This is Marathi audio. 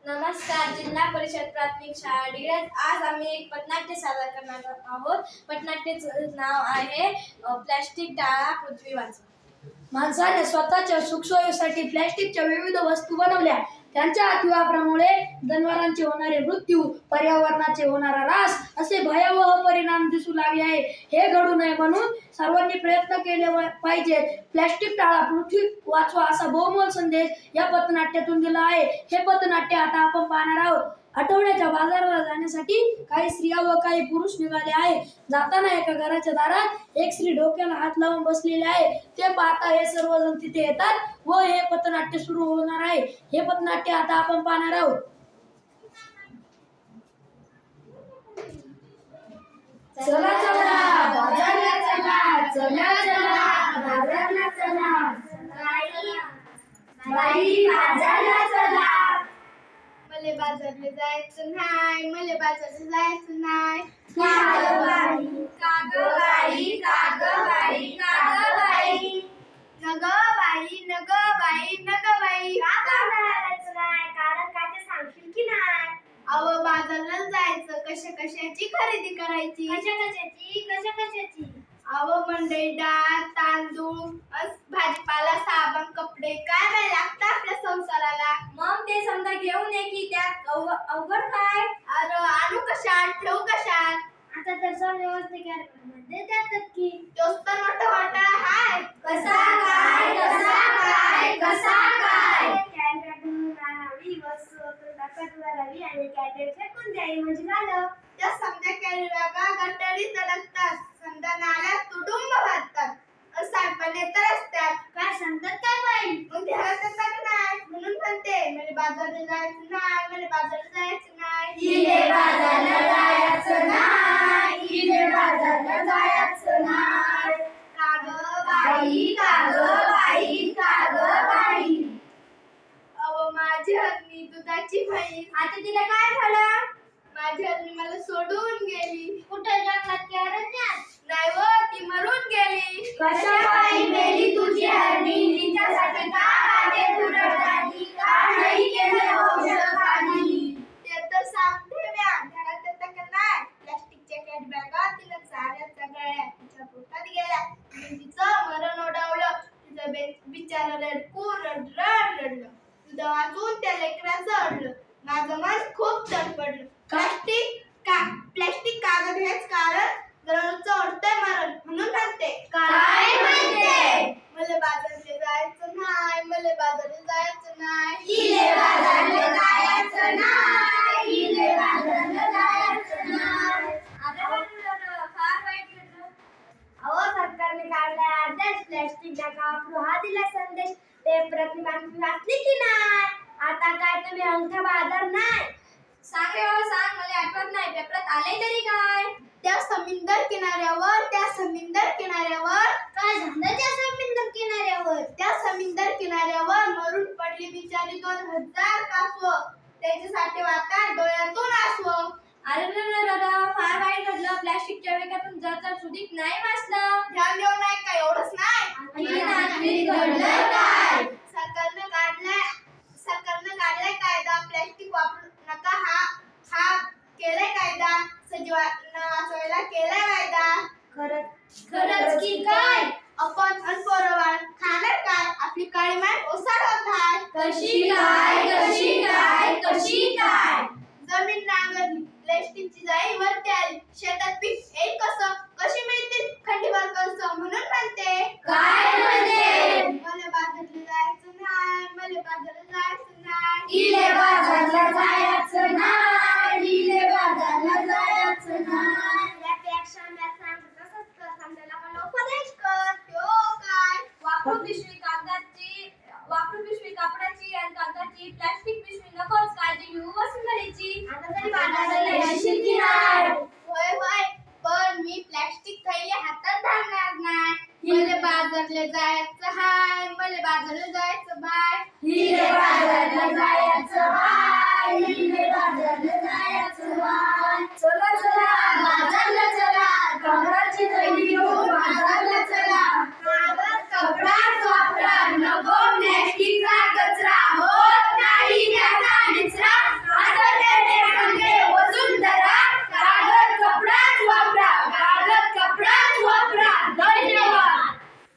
नमस्कार. जिल्हा परिषद प्राथमिक शाळा डिग्रज. आज आम्ही एक पथनाट्य सादर करणार आहोत. पथनाट्याचं नाव आहे प्लॅस्टिक टाळा पृथ्वी वाचवा. माणसाने स्वतःच्या सुखसोयीसाठी प्लॅस्टिकच्या विविध वस्तू बनवल्या. त्यांच्या अतिवापरामुळे जनावरांचे होणारे मृत्यू, पर्यावरणाचे होणारा ऱ्हास असे भयावह परिणाम दिसू लागले आहे. हे घडू नये म्हणून सर्वांनी प्रयत्न केले पाहिजे. प्लॅस्टिक टाळा पृथ्वी वाचवा असा बहुमोल संदेश या पथनाट्यातून दिला आहे. हे पथनाट्य आता आपण पाहणार आहोत. आठवड्याच्या बाजाराला जाण्यासाठी काही स्त्रिया व काही पुरुष निघाले आहे. जाताना एका घराच्या दारात एक स्त्री डोक्याला हात लावून बसलेली आहे. ते पाहता हे सर्वजण तिथे येतात व हे पथनाट्य सुरू होणार आहे. हे पथनाट्य आता आपण पाहणार आहोत. चला चला बाजारला चला, चला चला बाजारला चला, बाई बाजारला चला. मले बाजारला जायचं नाही, मले बाजारला जायचं नाही. कागबाई कागबाई कागबाई कागबाई. नग बाई, नग बाई, नग बाई. का बाजाराला नाही? कारण काय ते सांगशील की नाही? अहो, बाजारला जायचं, कशाची खरेदी करायची? कशाची? अहो मंडई, डाळ, तांदूळ, भाजीपाला, साबण, कपडे काय नाही लागतं आपल्या संसाराला. मग ते समजा घेऊन ये की त्यात अवघड काय? अरे आणू कशात, ठेवू कशात? आता तर सर्व व्यवस्थित मध्ये देतात की. तोच तर मोठा घोटाळा हाय. कसा काय? कॅन्टीन आणावी, वस्तू ताकद वरावी आणि कॅन्टीन फेकून द्यावी म्हणजे झालं. त्या समजा कॅरी बॅगा गटारीत अडकतात, समजा नाल्यात तुडुंब भरतात, सांडपाणी तर असतात. काय सांगतात काय बाई? मग ध्यानात येतात नाही म्हणून म्हणते मला बाजारला जायचं नाही, मला बाजारला जायचं नाही. इले बाजारला जायचं नाही, इले बाजारला जायचं नाही. कागबाई, कागबाई कागबाई. अहो माझी हरणी दुधाची म्हैस. आता तिला काय झालं? माझी हरणी मला सोडून गेली. कुठे जंगलात की अरण्यात? नाही व, ती मरून गेली. कशापायी मेली तुझी हरणी? तिच्यासाठी का राहते तू रडतानी? का नाही केलं औषधपाणी? ते तर सांगते म्या, ध्यानात येतं का नाही? प्लास्टिकच्या कॅट बॅगा तिला चाऱ्यात चगळल्या, तिच्या पोटात गेल्या, तिचं मरण ओढावलं. तिचं बिचारं रडलं. तुझं वाचून त्या लेकराचं अडलं. माझं मन खूप तडफडलं. प्लॅस्टिक कागद हेच कारण दररोजचं ओढतंय मरण म्हणून म्हणते. काय म्हणते? मला बाजारला जायचं नाही, मला बाजारला जायचं नाही. इले बाजारला जायचं नाही, इले बाजारला जायचं नाही. फार वाईट घडलं. अहो, सरकारने काढलाय आदेश, प्लॅस्टिक नका वापरू हा दिला संदेश. पेपरात बातमी वाचली की नाही? आता काय तुम्ही अंगठा बाजार नाही? सांग रे बाबा, सांग, मला आठवत नाही. पेपरात आले तरी काय? त्या समुद्र किनाऱ्यावर काय झालं त्या समुद्र किनाऱ्यावर? त्या समुद्र किनाऱ्यावर मरून पडली बिचारी 2000 कासव. त्याच्यासाठी वाटा डोळ्यातून आसव. अरे फार वाईट घडलं. प्लॅस्टिकच्या वेगातून जर सुधीक नाही वाचलं. ध्यान देऊ नाही का? एवढंच नाही. घडलं काय? सरकारनं काढलाय कायदा, प्लॅस्टिक वापरू नका हा केलाय कायदा, सजीवांना वाचवायला केलाय कायदा. खरंच की काय? आपण अनपोरवाळ खाणार काय? आपली काळी माय ओसाड होत आहे. कशी काय? जमीन नांगरली, प्लॅस्टिकची जाळी वरती आली, शेतात पीक येईल कसं? कशी मिळतील खंडीवर कसं? म्हणून म्हणते. काय म्हणते? मला बाजारला जायचं नाही, मला बाजारला जायचं नाही. इले बाजारला जायचं नाही, इले बाजारला जायचं नाही. यापेक्षा मी सांगतो तसंच कर, समजायला मला उपदेश कर. हो काय? वापरू पिशवी कापडाची आणि कागदाची, प्लॅस्टिक पिशवी नकोच, काळजी घेऊ वसुंधरेची. आता तरी बाजारला येशील की नाही? होय, पण मी प्लॅस्टिक थैली हातात धरणार नाही. मला बाजारला जायचं हाय, मला बाजारला जायचं